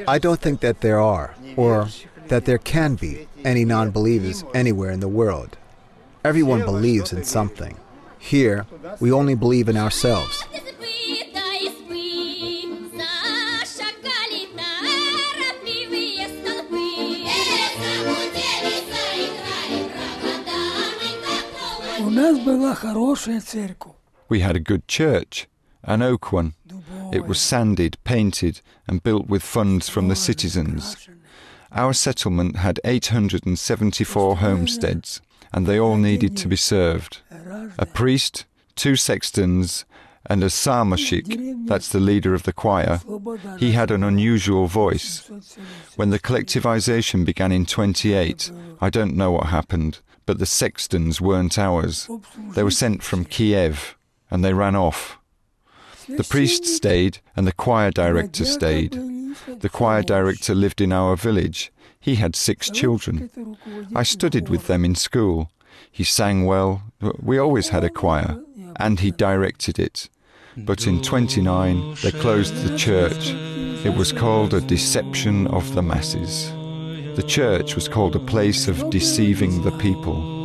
I don't think that there are, or that there can be, any non-believers anywhere in the world. Everyone believes in something. Here, we only believe in ourselves. We had a good church, an oak one. It was sanded, painted, and built with funds from the citizens. Our settlement had 874 homesteads, and they all needed to be served. A priest, 2 sextons, and a psalmashik, that's the leader of the choir. He had an unusual voice. When the collectivization began in 1928, I don't know what happened, but the sextons weren't ours. They were sent from Kiev, and they ran off. The priest stayed, and the choir director stayed. The choir director lived in our village. He had 6 children. I studied with them in school. He sang well. We always had a choir, and he directed it. But in 1929, they closed the church. It was called a deception of the masses. The church was called a place of deceiving the people.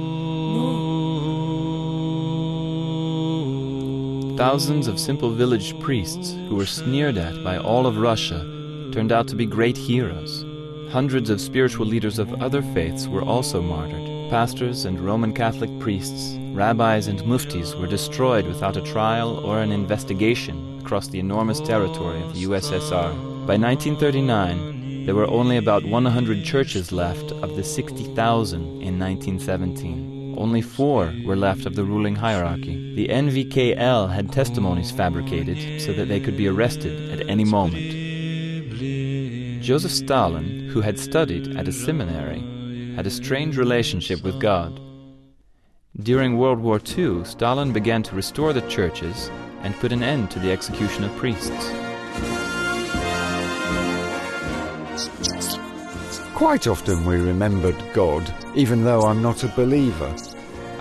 Thousands of simple village priests who were sneered at by all of Russia turned out to be great heroes. Hundreds of spiritual leaders of other faiths were also martyred. Pastors and Roman Catholic priests, rabbis and muftis were destroyed without a trial or an investigation across the enormous territory of the U.S.S.R. By 1939, there were only about 100 churches left of the 60,000 in 1917. Only 4 were left of the ruling hierarchy. The NVKL had testimonies fabricated so that they could be arrested at any moment. Joseph Stalin, who had studied at a seminary, had a strange relationship with God. During World War II, Stalin began to restore the churches and put an end to the execution of priests. Quite often we remembered God, even though I'm not a believer.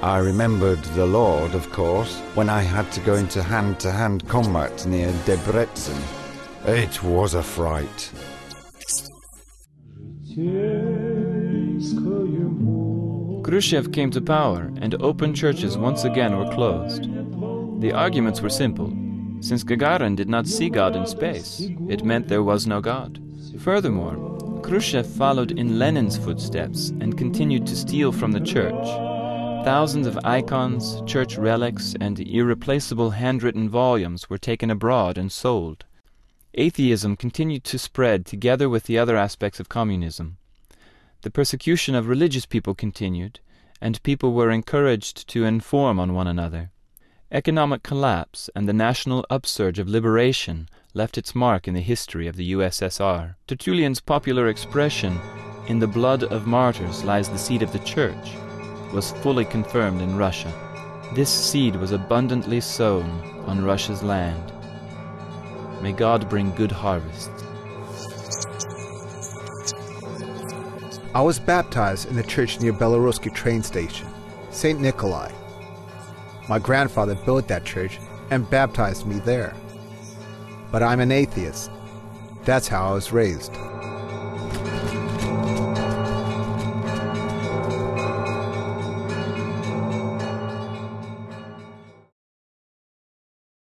I remembered the Lord, of course, when I had to go into hand-to-hand combat near Debrecen. It was a fright. Khrushchev came to power, and open churches once again were closed. The arguments were simple. Since Gagarin did not see God in space, it meant there was no God. Furthermore, Khrushchev followed in Lenin's footsteps and continued to steal from the church. Thousands of icons, church relics, and irreplaceable handwritten volumes were taken abroad and sold. Atheism continued to spread together with the other aspects of communism. The persecution of religious people continued, and people were encouraged to inform on one another. Economic collapse and the national upsurge of liberation left its mark in the history of the U.S.S.R. Tertullian's popular expression, "In the blood of martyrs lies the seed of the church," was fully confirmed in Russia. This seed was abundantly sown on Russia's land. May God bring good harvests. I was baptized in the church near Belorusky train station, St. Nikolai. My grandfather built that church and baptized me there. But I'm an atheist. That's how I was raised.